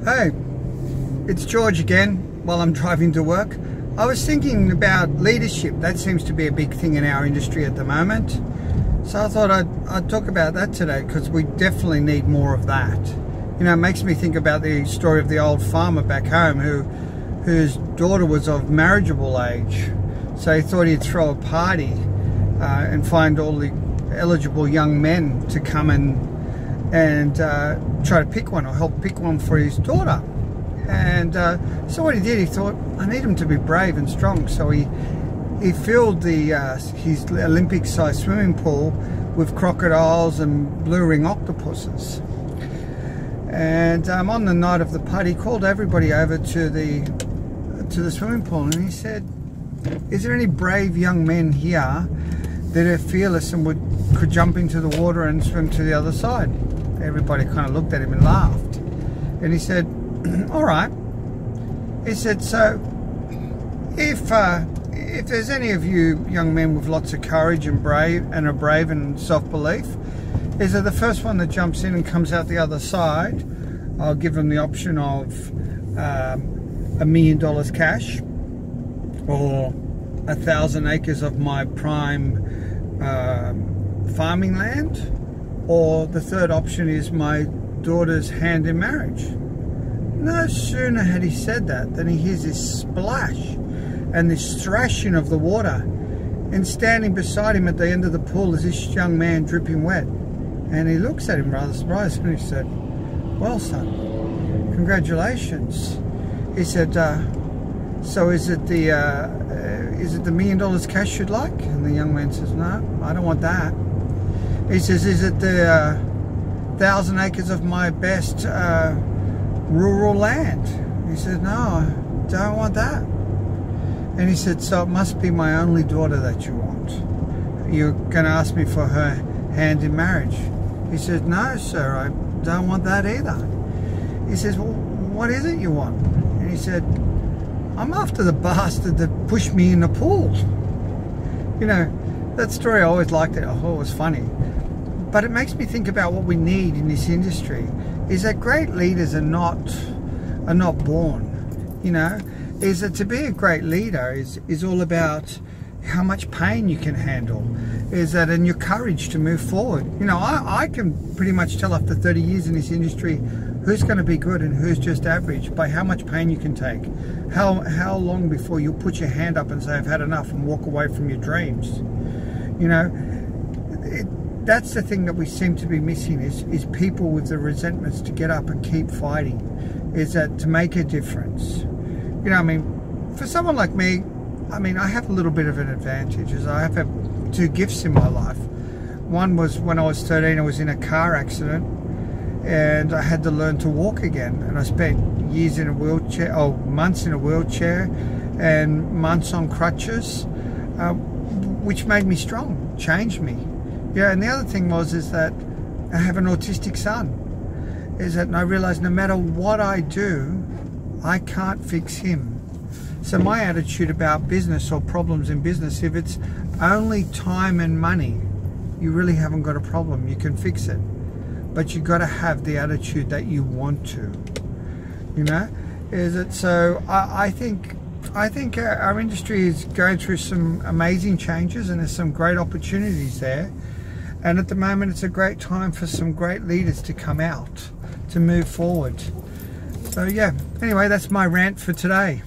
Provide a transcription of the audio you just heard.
Hey, it's George again while I'm driving to work. I was thinking about leadership. That seems to be a big thing in our industry at the moment. So I thought I'd talk about that today because we definitely need more of that. You know, it makes me think about the story of the old farmer back home whose daughter was of marriageable age. So he thought he'd throw a party and find all the eligible young men to come and try to pick one or help pick one for his daughter. And so what he did, he thought, I need him to be brave and strong. So he filled his Olympic-sized swimming pool with crocodiles and blue ring octopuses. And on the night of the party, he called everybody over to the swimming pool, and he said, "Is there any brave young men here that are fearless and could jump into the water and swim to the other side?" Everybody kind of looked at him and laughed. And he said, all right. He said, so if there's any of you young men with lots of courage and are brave and self-belief, is that the first one that jumps in and comes out the other side, I'll give them the option of $1 million cash or 1,000 acres of my prime farming land, or the third option is my daughter's hand in marriage. No sooner had he said that than he hears this splash and this thrashing of the water, and standing beside him at the end of the pool is this young man dripping wet. And he looks at him rather surprised, and he said, "Well, son, congratulations." He said, so is it the $1 million cash you'd like? And the young man says, "No, I don't want that." He says, "Is it the 1,000 acres of my best rural land?" He said, "No, I don't want that." And he said, "So it must be my only daughter that you want. You're going to ask me for her hand in marriage?" He said, "No, sir, I don't want that either." He says, "Well, what is it you want?" And he said, "I'm after the bastard that pushed me in the pool." You know, that story, I always liked it. I thought it was funny. But it makes me think about what we need in this industry is that great leaders are not born. You know, is that to be a great leader is all about how much pain you can handle, is that and your courage to move forward. You know, I can pretty much tell after 30 years in this industry who's going to be good and who's just average by how much pain you can take. How long before you'll put your hand up and say, "I've had enough," and walk away from your dreams. You know, that's the thing that we seem to be missing is people with the resentments to get up and keep fighting, is that to make a difference. You know, I mean, for someone like me, I mean, I have a little bit of an advantage, as I have two gifts in my life. One was when I was 13, I was in a car accident and I had to learn to walk again, and I spent years in a wheelchair, months in a wheelchair and months on crutches, which made me strong, changed me. Yeah, and the other thing is that I have an autistic son, is that I realize no matter what I do, I can't fix him. So my attitude about business or problems in business, if it's only time and money, you really haven't got a problem. You can fix it. But you've got to have the attitude that you want to. You know? Is it so I think our industry is going through some amazing changes, and there's some great opportunities there. And at the moment, it's a great time for some great leaders to come out, to move forward. So yeah, anyway, that's my rant for today.